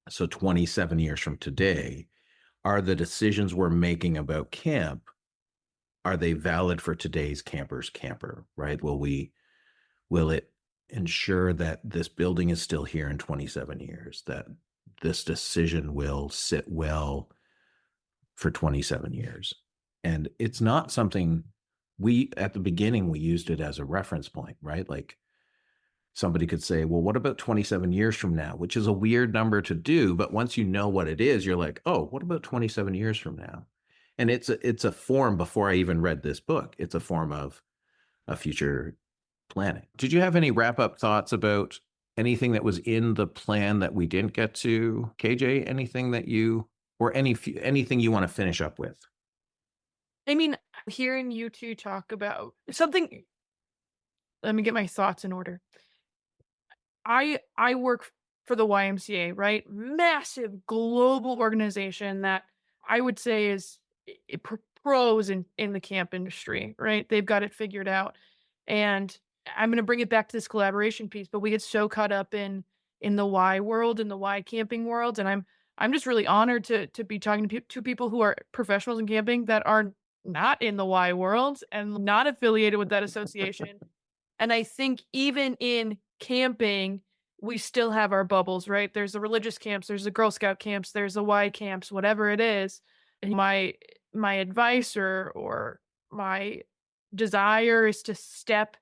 S2: So 27 years from today, are the decisions we're making about camp, are they valid for today's camper's camper, right? Will it ensure that this building is still here in 27 years, that this decision will sit well for 27 years? And it's not something at the beginning, we used it as a reference point, right? Like Somebody could say, well, what about 27 years from now? Which is a weird number to do. But once you know what it is, you're like, oh, what about 27 years from now? And it's a form, before I even read this book, it's a form of a future planning. Did you have any wrap-up thoughts about anything that was in the plan that we didn't get to? KJ, anything that you, or anything you want to finish up with?
S4: I mean, hearing you two talk about something, let me get my thoughts in order. I work for the YMCA, right? Massive global organization that I would say is pros in the camp industry, right? They've got it figured out. And I'm going to bring it back to this collaboration piece, but we get so caught up in the Y world, in the Y camping world, and I'm just really honored to be talking to people who are professionals in camping that are not in the Y world and not affiliated with that association. And I think even in camping, we still have our bubbles, right? There's the religious camps, there's the Girl Scout camps, there's the Y camps, whatever it is. And my advice or my desire is to step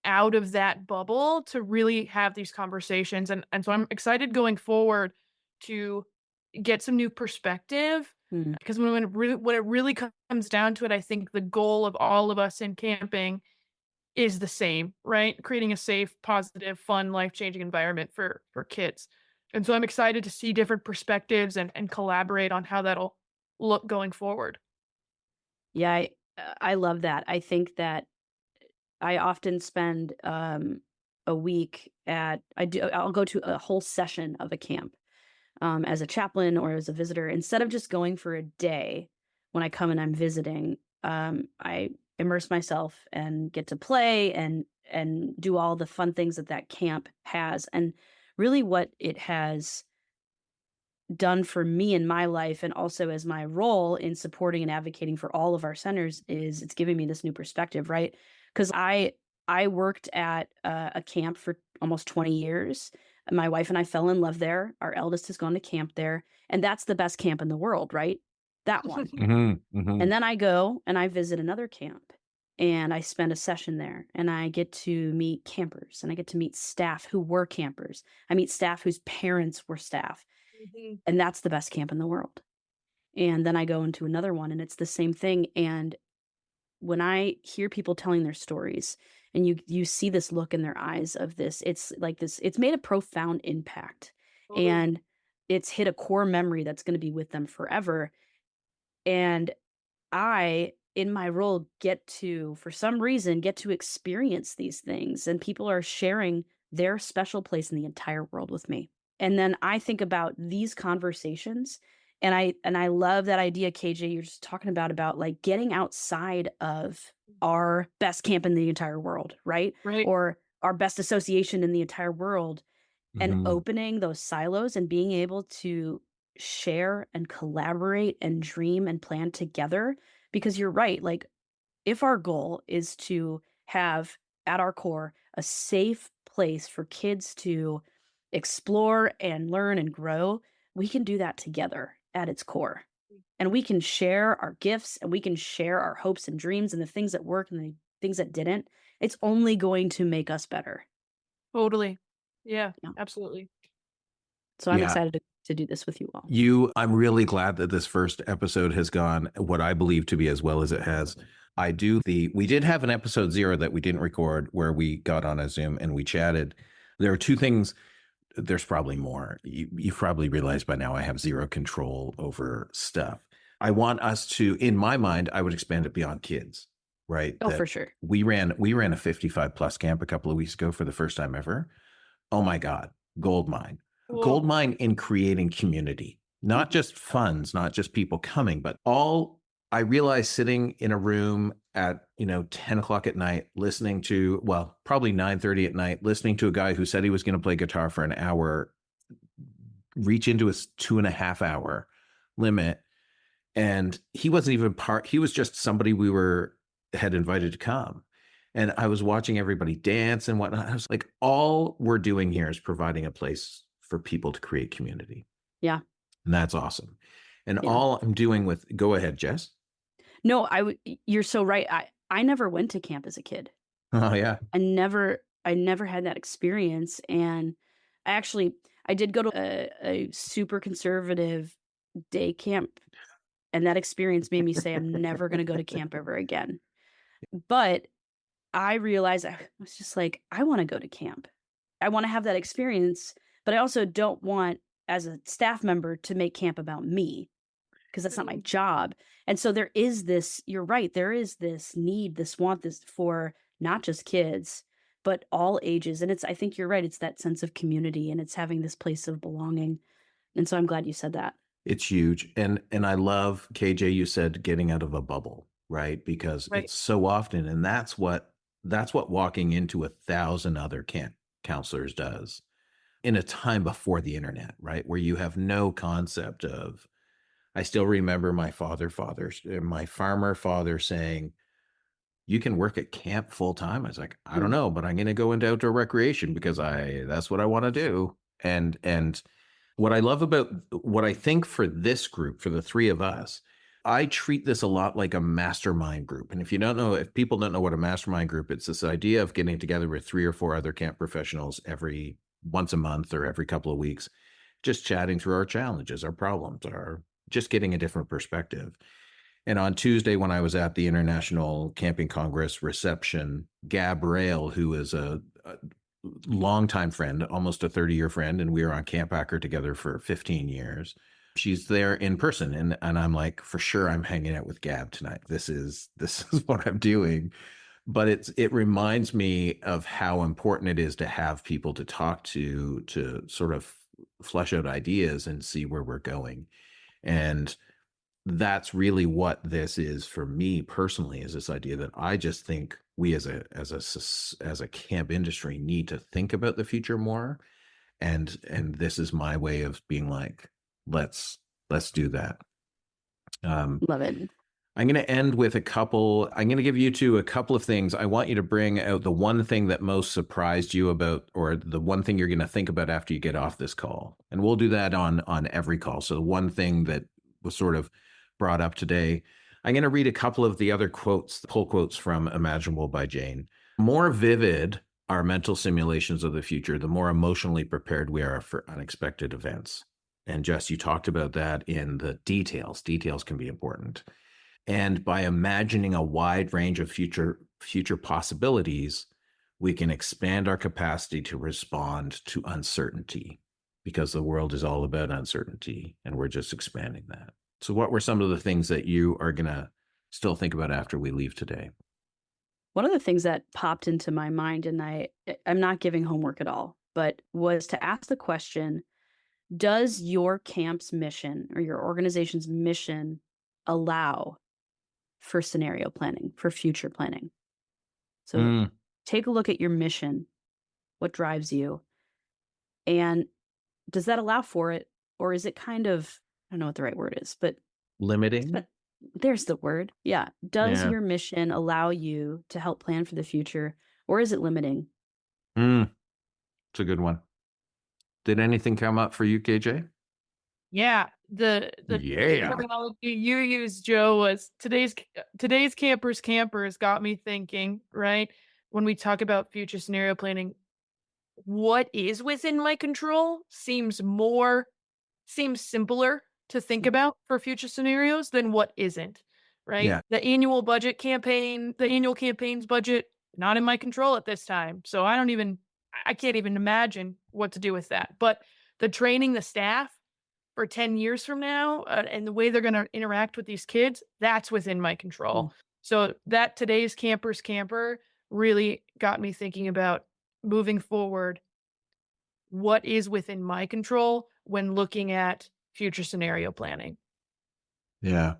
S4: out of that bubble to really have these conversations. And so I'm excited going forward to get some new perspective.
S3: Mm.
S4: Because when it really comes down to it, I think the goal of all of us in camping is the same, right? Creating a safe, positive, fun, life-changing environment for kids. And so I'm excited to see different perspectives and collaborate on how that'll look going forward.
S3: Yeah, I love that. I think that I often spend a week I'll go to a whole session of a camp as a chaplain or as a visitor. Instead of just going for a day, when I come and I'm visiting, I immerse myself and get to play and do all the fun things that camp has. And really what it has done for me in my life, and also as my role in supporting and advocating for all of our centers, is it's giving me this new perspective, right? Because I worked at a camp for almost 20 years. My wife and I fell in love there. Our eldest has gone to camp there, and that's the best camp in the world, right? That one. And then I go and I visit another camp and I spend a session there and I get to meet campers and I get to meet staff who were campers. I meet staff whose parents were staff.
S4: Mhm.
S3: And that's the best camp in the world. And then I go into another one and it's the same thing. And when I hear people telling their stories and you see this look in their eyes of this, it's like this, it's made a profound impact.
S4: Totally.
S3: And it's hit a core memory that's going to be with them forever. And I, in my role, for some reason, get to experience these things. And people are sharing their special place in the entire world with me. And then I think about these conversations and I love that idea, KJ, you're just talking about like getting outside of our best camp in the entire world, right?
S4: Right.
S3: Or our best association in the entire world, and opening those silos and being able to share and collaborate and dream and plan together. Because you're right, like if our goal is to have at our core a safe place for kids to explore and learn and grow, we can do that together at its core. And we can share our gifts and we can share our hopes and dreams and the things that worked and the things that didn't. It's only going to make us better.
S4: Totally. Yeah,
S3: Yeah. So
S4: absolutely.
S3: I'm
S2: Yeah.
S3: excited to do this with you all.
S2: I'm really glad that this first episode has gone what I believe to be as well as it has. We did have an episode 0 that we didn't record where we got on a Zoom and we chatted. There are two things. There's probably more. You've probably realized by now I have zero control over stuff. I want us to, in my mind, I would expand it beyond kids, right?
S3: Oh, for sure.
S2: We ran a 55 plus camp a couple of weeks ago for the first time ever. Oh my God, gold mine.
S4: Cool.
S2: Gold mine in creating community, not just funds, not just people coming, but I realized sitting in a room at 10 o'clock at night, listening to, well, probably 9:30 at night, listening to a guy who said he was going to play guitar for an hour, reach into his 2.5 hour limit. And he wasn't even he was just somebody had invited to come. And I was watching everybody dance and whatnot. I was like, all we're doing here is providing a place for people to create community.
S3: Yeah.
S2: And that's awesome. And
S3: Yeah.
S2: all I'm doing go ahead, Jess.
S3: No, you're so right. I never went to camp as a kid.
S2: Oh yeah.
S3: I never I never had that experience. And I did go to a super conservative day camp, and that experience made me say, I'm never going to go to camp ever again. But I realized I was just like, I want to go to camp. I want to have that experience, but I also don't want, as a staff member, to make camp about me because that's not my job. And so there is this, you're right, there is this need, this want, this for not just kids, but all ages. And I think you're right. It's that sense of community and it's having this place of belonging. And so I'm glad you said that.
S2: It's huge. And I love, KJ, you said getting out of a bubble, right? Because
S4: Right.
S2: it's so often, and that's what walking into 1,000 other camp counselors does in a time before the internet, right? Where you have no concept of, I still remember my my farmer father saying, you can work at camp full time. I was like, I don't know, but I'm going to go into outdoor recreation because that's what I want to do. And what I love about what I think for this group, for the three of us, I treat this a lot like a mastermind group. And if people don't know what a mastermind group, it's this idea of getting together with 3 or 4 other camp professionals once a month or every couple of weeks, just chatting through our challenges, our problems, just getting a different perspective. And on Tuesday, when I was at the International Camping Congress reception, Gab Rail, who is a longtime friend, almost a 30-year friend, and we were on Camp Hacker together for 15 years. She's there in person, and I'm like, for sure, I'm hanging out with Gab tonight. This is what I'm doing. But it reminds me of how important it is to have people to talk to sort of flesh out ideas and see where we're going. And that's really what this is for me personally, is this idea that I just think we as a camp industry need to think about the future more. And this is my way of being like, let's do that.
S3: Love it.
S2: I'm going to end with I'm going to give you two a couple of things. I want you to bring out the one thing that most surprised you about, or the one thing you're going to think about after you get off this call. And we'll do that on every call. So the one thing that was sort of brought up today, I'm going to read a couple of the other pull quotes from Imaginable by Jane. More vivid our mental simulations of the future, the more emotionally prepared we are for unexpected events. And Jess, you talked about that in the details. Details can be important. And by imagining a wide range of future possibilities, we can expand our capacity to respond to uncertainty, because the world is all about uncertainty, and we're just expanding that. So what were some of the things that you are going to still think about after we leave today?
S3: One of the things that popped into my mind, and I'm not giving homework at all, but was to ask the question, does your camp's mission or your organization's mission allow for scenario planning, for future planning? So take a look at your mission. What drives you? And does that allow for it? Or is it kind of, I don't know what the right word is, but
S2: limiting?
S3: There's the word. Yeah. Does your mission allow you to help plan for the future, or is it limiting?
S2: It's a good one. Did anything come up for you, KJ?
S4: Yeah. The terminology you used, Joe, was today's campers got me thinking, right? When we talk about future scenario planning, what is within my control seems simpler to think about for future scenarios than what isn't, right?
S2: Yeah.
S4: The annual campaign's budget, not in my control at this time. So I can't even imagine what to do with that. But the training the staff for 10 years from now and the way they're going to interact with these kids, that's within my control. So that today's camper really got me thinking about moving forward, what is within my control when looking at future scenario planning.
S2: Yeah.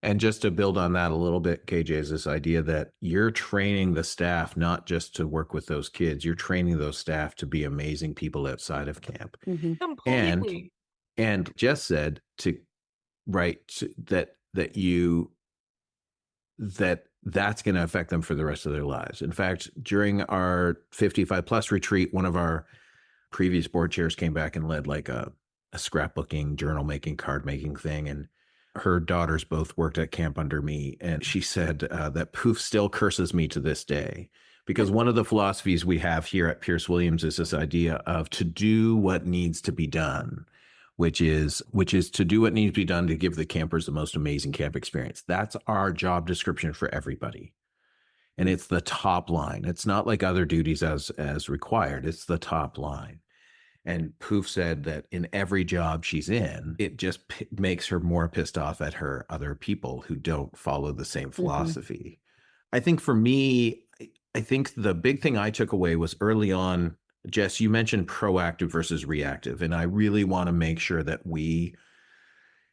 S2: And just to build on that a little bit, KJ, is this idea that you're training the staff not just to work with those kids, you're training those staff to be amazing people outside of camp.
S4: Completely.
S2: And Jess said that's going to affect them for the rest of their lives. In fact, during our 55 plus retreat, one of our previous board chairs came back and led like a scrapbooking, journal making, card making thing. And her daughters both worked at camp under me. And she said that Poof still curses me to this day Because one of the philosophies we have here at Pierce Williams is this idea of to do what needs to be done, which is to do what needs to be done to give the campers the most amazing camp experience. That's our job description for everybody. And it's the top line. It's not like other duties as required. It's the top line. And Poof said that in every job she's in, it just makes her more pissed off at her other people who don't follow the same philosophy. I think for me, I think the big thing I took away was early on, Jess, you mentioned proactive versus reactive. And I really want to make sure that we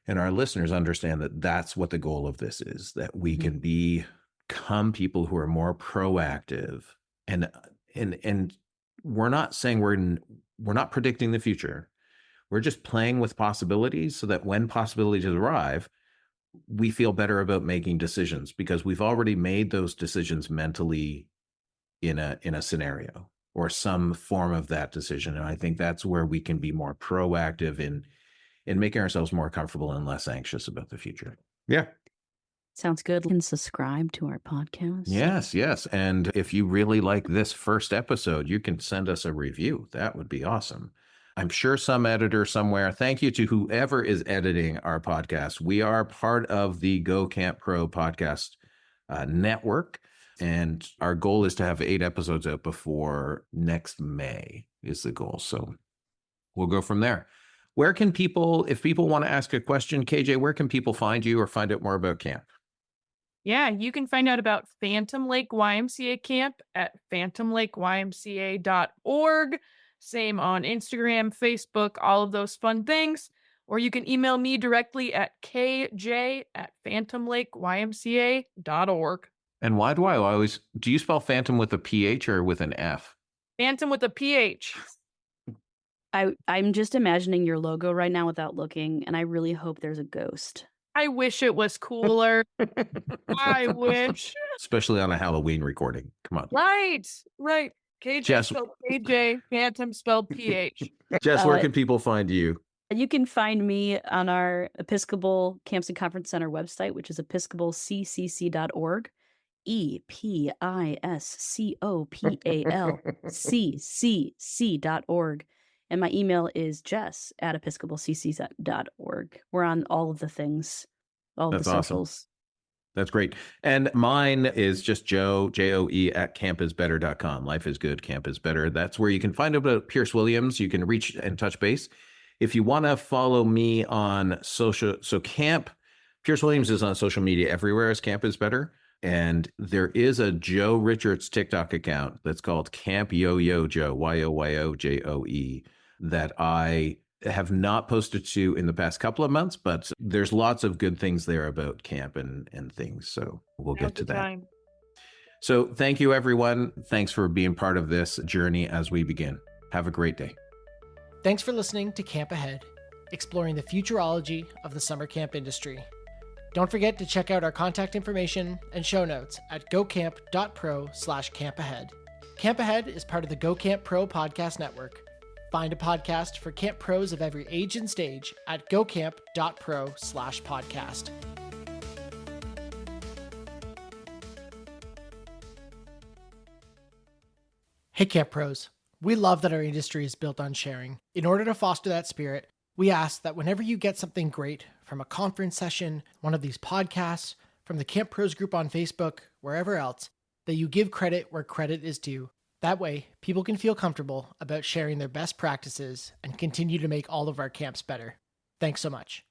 S2: and our listeners understand that that's what the goal of this is, that we can become people who are more proactive. And we're not saying we're not predicting the future. We're just playing with possibilities so that when possibilities arrive, we feel better about making decisions because we've already made those decisions mentally in a scenario or some form of that decision. And I think that's where we can be more proactive in making ourselves more comfortable and less anxious about the future. Yeah.
S3: Sounds good. You can subscribe to our podcast.
S2: Yes. And if you really like this first episode, you can send us a review. That would be awesome. I'm sure some editor somewhere. Thank you to whoever is editing our podcast. We are part of the Go Camp Pro podcast network. And our goal is to have 8 episodes out before next May is the goal. So we'll go from there. Where can people, if people want to ask a question, KJ, where can people find you or find out more about camp?
S4: Yeah, you can find out about Phantom Lake YMCA Camp at phantomlakeymca.org. Same on Instagram, Facebook, all of those fun things. Or you can email me directly at kj@phantomlakeymca.org.
S2: And why do I always, do you spell phantom with a PH or with an F?
S4: Phantom with a PH.
S3: I'm just imagining your logo right now without looking, and I really hope there's a ghost.
S4: I wish it was cooler. I wish.
S2: Especially on a Halloween recording. Come on.
S4: Right. KJ
S2: Jess.
S4: spelled KJ, Phantom spelled PH.
S2: Jess, where can people find you?
S3: You can find me on our Episcopal Camps and Conference Center website, which is episcopalccc.org. episcopalccc.org. And my email is jess@episcopalcc.org. We're on all of the things, all of the socials.
S2: Awesome. That's great. And mine is just Joe, Joe, at campisbetter.com. Life is good, camp is better. That's where you can find out about Pierce Williams. You can reach and touch base. If you want to follow me on social, so Pierce Williams is on social media everywhere as Camp is Better. And there is a Joe Richards TikTok account that's called Camp Yo-Yo Joe, YOYOJOE, that I have not posted to in the past couple of months, but there's lots of good things there about camp and things. So we'll get to that. So thank you, everyone. Thanks for being part of this journey as we begin. Have a great day.
S1: Thanks for listening to Camp Ahead, exploring the futurology of the summer camp industry. Don't forget to check out our contact information and show notes at gocamp.pro/campahead. Camp Ahead is part of the Go Camp Pro podcast network. Find a podcast for camp pros of every age and stage at gocamp.pro/podcast. Hey Camp Pros, we love that our industry is built on sharing. In order to foster that spirit, we ask that whenever you get something great from a conference session, one of these podcasts, from the Camp Pros group on Facebook, wherever else, that you give credit where credit is due. That way, people can feel comfortable about sharing their best practices and continue to make all of our camps better. Thanks so much.